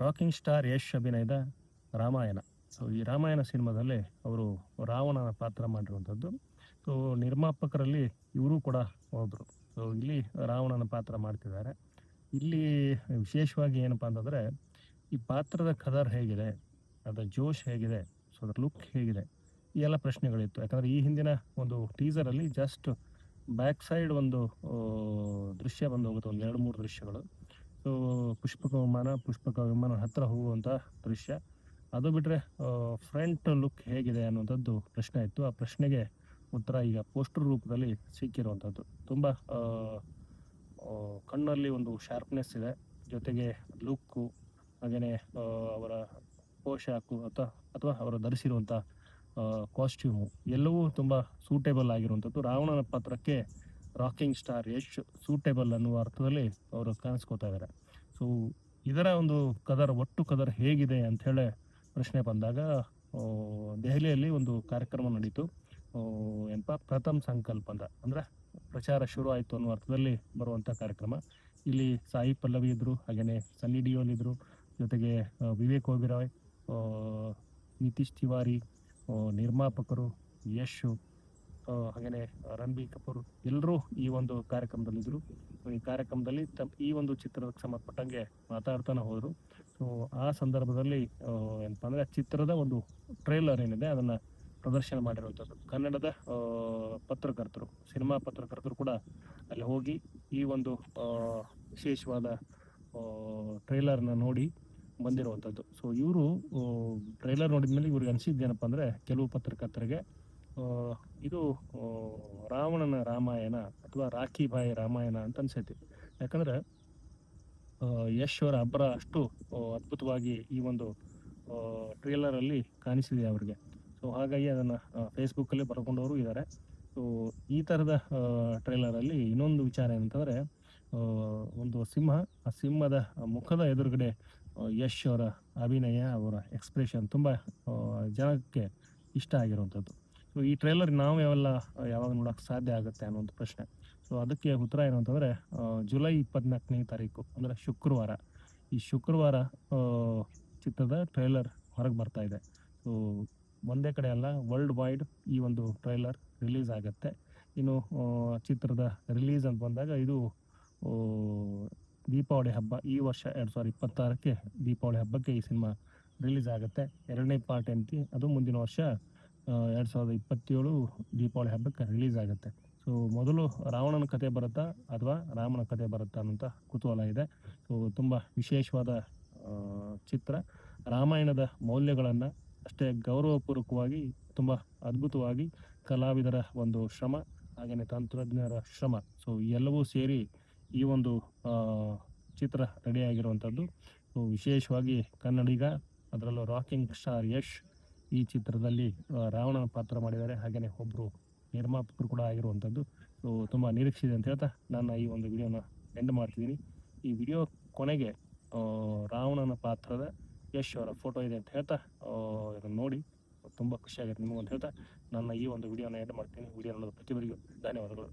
Rocking star Yash ಅಭಿನಯದ Ramayana. So ಈ ರಾಮಾಯಣ ಸಿನಿಮಾದಲ್ಲಿ ಅವರು ರಾವಣನ ಪಾತ್ರ ಮಾಡಿರುವಂಥದ್ದು. ಸೊ ನಿರ್ಮಾಪಕರಲ್ಲಿ ಇವರು ಕೂಡ ಒಬ್ಬರು. ಸೊ ಇಲ್ಲಿ ರಾವಣನ ಪಾತ್ರ ಮಾಡ್ತಿದ್ದಾರೆ. ಇಲ್ಲಿ ವಿಶೇಷವಾಗಿ ಏನಪ್ಪ ಅಂತಂದರೆ, ಈ ಪಾತ್ರದ ಕದರ್ ಹೇಗಿದೆ, ಅದರ ಜೋಶ್ ಹೇಗಿದೆ, ಸೊ ಅದರ ಲುಕ್ ಹೇಗಿದೆ, ಈ ಎಲ್ಲ ಪ್ರಶ್ನೆಗಳಿತ್ತು. ಯಾಕಂದರೆ ಈ ಹಿಂದಿನ ಒಂದು ಟೀಸರಲ್ಲಿ ಜಸ್ಟ್ ಬ್ಯಾಕ್ ಸೈಡ್ ಒಂದು ದೃಶ್ಯ ಬಂದು ಹೋಗುತ್ತೆ, ಒಂದು 2-3 ದೃಶ್ಯಗಳು. ಸೊ ಪುಷ್ಪಕ ವಿಮಾನ ಹತ್ತಿರ ಹೋಗುವಂಥ ದೃಶ್ಯ. ಅದು ಬಿಟ್ಟರೆ ಫ್ರಂಟ್ ಲುಕ್ ಹೇಗಿದೆ ಅನ್ನುವಂಥದ್ದು ಪ್ರಶ್ನೆ ಇತ್ತು. ಆ ಪ್ರಶ್ನೆಗೆ ಉತ್ತರ ಈಗ ಪೋಸ್ಟರ್ ರೂಪದಲ್ಲಿ ಸಿಕ್ಕಿರುವಂಥದ್ದು. ತುಂಬ ಕಣ್ಣಲ್ಲಿ ಒಂದು ಶಾರ್ಪ್ನೆಸ್ ಇದೆ, ಜೊತೆಗೆ ಲುಕ್ಕು, ಹಾಗೆಯೇ ಅವರ ಪೋಷಾಕು ಅಥವಾ ಅವರು ಧರಿಸಿರುವಂಥ ಕಾಸ್ಟ್ಯೂಮು ಎಲ್ಲವೂ ತುಂಬ ಸೂಟೇಬಲ್ ಆಗಿರುವಂಥದ್ದು. ರಾವಣನ ಪಾತ್ರಕ್ಕೆ ರಾಕಿಂಗ್ ಸ್ಟಾರ್ ಯಶ್ ಸೂಟೇಬಲ್ ಅನ್ನುವ ಅರ್ಥದಲ್ಲಿ ಅವರು ಕಾಣಿಸ್ಕೋತಾ ಇದ್ದಾರೆ. ಸೊ ಇದರ ಒಂದು ಒಟ್ಟು ಕದರ್ ಹೇಗಿದೆ ಅಂಥೇಳಿ ಪ್ರಶ್ನೆ ಬಂದಾಗ, ದೆಹಲಿಯಲ್ಲಿ ಒಂದು ಕಾರ್ಯಕ್ರಮ ನಡೀತು. ಏನಪ್ಪ, ಪ್ರಥಮ್ ಸಂಕಲ್ಪ ಅಂತ, ಅಂದರೆ ಪ್ರಚಾರ ಶುರು ಆಯಿತು ಅನ್ನೋ ಅರ್ಥದಲ್ಲಿ ಬರುವಂಥ ಕಾರ್ಯಕ್ರಮ. ಇಲ್ಲಿ ಸಾಯಿ ಪಲ್ಲವಿ ಇದ್ದರು, ಹಾಗೆಯೇ ಸನ್ನಿ ಡಿಯೋಲ್ ಇದ್ದರು, ಜೊತೆಗೆ ವಿವೇಕ್ ಓಬಿರಾಯ್, ನಿತೀಶ್ ತಿವಾರಿ, ನಿರ್ಮಾಪಕರು, ಯಶು, ಹಾಗೆಯೇ ರಣಬೀರ್ ಕಪೂರ್ ಎಲ್ಲರೂ ಈ ಒಂದು ಕಾರ್ಯಕ್ರಮದಲ್ಲಿದ್ದರು. ಈ ಕಾರ್ಯಕ್ರಮದಲ್ಲಿ ಈ ಒಂದು ಚಿತ್ರಕ್ಕೆ ಸಂಬಂಧಪಟ್ಟಂಗೆ ಮಾತಾಡ್ತಾನೆ ಹೋದರು. ಸೊ ಆ ಸಂದರ್ಭದಲ್ಲಿ ಏನಪ್ಪ ಅಂದರೆ, ಚಿತ್ರದ ಒಂದು ಟ್ರೇಲರ್ ಏನಿದೆ ಅದನ್ನು ಪ್ರದರ್ಶನ ಮಾಡಿರುವಂಥದ್ದು. ಕನ್ನಡದ ಪತ್ರಕರ್ತರು, ಸಿನಿಮಾ ಪತ್ರಕರ್ತರು ಕೂಡ ಅಲ್ಲಿ ಹೋಗಿ ಈ ಒಂದು ವಿಶೇಷವಾದ ಟ್ರೇಲರ್ನ ನೋಡಿ ಬಂದಿರುವಂಥದ್ದು. ಸೊ ಇವರು ಟ್ರೈಲರ್ ನೋಡಿದ ಮೇಲೆ ಇವ್ರಿಗೆ ಅನಿಸಿದ್ದೇನಪ್ಪ ಅಂದರೆ, ಕೆಲವು ಪತ್ರಕರ್ತರಿಗೆ ಇದು ರಾವಣನ ರಾಮಾಯಣ ಅಥವಾ ರಾಖಿ ಬಾಯಿ ರಾಮಾಯಣ ಅಂತ ಅನ್ಸೈತಿ. ಯಾಕಂದರೆ ಯಶ್ ಅವರ ಅಬ್ಬರ ಅಷ್ಟು ಅದ್ಭುತವಾಗಿ ಈ ಒಂದು ಟ್ರೇಲರಲ್ಲಿ ಕಾಣಿಸಿದೆ ಅವರಿಗೆ. ಸೊ ಹಾಗಾಗಿ ಅದನ್ನು ಫೇಸ್ಬುಕ್ಕಲ್ಲಿ ಬರ್ಕೊಂಡವರು ಇದ್ದಾರೆ. ಸೊ ಈ ಥರದ ಟ್ರೇಲರಲ್ಲಿ ಇನ್ನೊಂದು ವಿಚಾರ ಏನಂತಂದರೆ, ಒಂದು ಸಿಂಹ, ಆ ಸಿಂಹದ ಮುಖದ ಎದುರುಗಡೆ ಯಶ್ ಅವರ ಅಭಿನಯ, ಅವರ ಎಕ್ಸ್ಪ್ರೆಷನ್ ತುಂಬ ಜನಕ್ಕೆ ಇಷ್ಟ ಆಗಿರುವಂಥದ್ದು. ಸೊ ಈ ಟ್ರೇಲರ್ ನಾವು ಯಾವಾಗ ನೋಡೋಕ್ಕೆ ಸಾಧ್ಯ ಆಗುತ್ತೆ ಅನ್ನೋ ಒಂದು ಪ್ರಶ್ನೆ. ಸೊ ಅದಕ್ಕೆ ಉತ್ತರ ಏನು ಅಂತಂದರೆ, ಜುಲೈ 24ನೇ ತಾರೀಕು ಅಂದರೆ ಶುಕ್ರವಾರ, ಈ ಶುಕ್ರವಾರ ಚಿತ್ರದ ಟ್ರೇಲರ್ ಹೊರಗೆ ಬರ್ತಾ ಇದೆ. ಸೊ ಒಂದೇ ಕಡೆ ಅಲ್ಲ, ವರ್ಲ್ಡ್ ವೈಡ್ ಈ ಒಂದು ಟ್ರೇಲರ್ ರಿಲೀಸ್ ಆಗುತ್ತೆ. ಇನ್ನು ಚಿತ್ರದ ರಿಲೀಸ್ ಅಂತ ಬಂದಾಗ, ಇದು ದೀಪಾವಳಿ ಹಬ್ಬ, ಈ ವರ್ಷ 2026ಕ್ಕೆ ದೀಪಾವಳಿ ಹಬ್ಬಕ್ಕೆ ಈ ಸಿನಿಮಾ ರಿಲೀಸ್ ಆಗುತ್ತೆ. 2ನೇ ಪಾರ್ಟ್ ಅದು ಮುಂದಿನ ವರ್ಷ 2027 ದೀಪಾವಳಿ ಹಬ್ಬಕ್ಕೆ ರಿಲೀಸ್ ಆಗುತ್ತೆ. ಸೊ ಮೊದಲು ರಾವಣನ ಕತೆ ಬರುತ್ತಾ ಅಥವಾ ರಾಮನ ಕತೆ ಬರುತ್ತಾ ಅನ್ನೋಂಥ ಕುತೂಹಲ ಇದೆ. ಸೊ ತುಂಬ ವಿಶೇಷವಾದ ಚಿತ್ರ. ರಾಮಾಯಣದ ಮೌಲ್ಯಗಳನ್ನು ಅಷ್ಟೇ ಗೌರವಪೂರ್ವಕವಾಗಿ, ತುಂಬ ಅದ್ಭುತವಾಗಿ ಕಲಾವಿದರ ಒಂದು ಶ್ರಮ, ಹಾಗೆಯೇ ತಂತ್ರಜ್ಞರ ಶ್ರಮ, ಸೊ ಎಲ್ಲವೂ ಸೇರಿ ಈ ಒಂದು ಚಿತ್ರ ರೆಡಿಯಾಗಿರುವಂಥದ್ದು. ಸೊ ವಿಶೇಷವಾಗಿ ಕನ್ನಡಿಗ, ಅದರಲ್ಲೂ ರಾಕಿಂಗ್ ಸ್ಟಾರ್ ಯಶ್ ಈ ಚಿತ್ರದಲ್ಲಿ ರಾವಣನ ಪಾತ್ರ ಮಾಡಿದ್ದಾರೆ. ಹಾಗೆಯೇ ಒಬ್ಬರು ನಿರ್ಮಾಪಕರು ಕೂಡ ಆಗಿರುವಂಥದ್ದು. ಸೊ ತುಂಬ ನಿರೀಕ್ಷಿದೆ ಅಂತ ಹೇಳ್ತಾ ನಾನು ಈ ಒಂದು ವಿಡಿಯೋನ ಎಂಡ್ ಮಾಡ್ತಿದ್ದೀನಿ. ಈ ವಿಡಿಯೋ ಕೊನೆಗೆ ರಾವಣನ ಪಾತ್ರದ ಯಶ್ ಅವರ ಫೋಟೋ ಇದೆ ಅಂತ ಹೇಳ್ತಾ, ಇದನ್ನು ನೋಡಿ ತುಂಬ ಖುಷಿಯಾಗುತ್ತೆ ನಿಮಗೂ ಅಂತ ಹೇಳ್ತಾ ನನ್ನ ಈ ಒಂದು ವಿಡಿಯೋನ ಎಂಡ್ ಮಾಡ್ತೀನಿ. ವಿಡಿಯೋ ನೋಡೋದು ಪ್ರತಿಯೊಬ್ಬರಿಗೂ ಧನ್ಯವಾದಗಳು.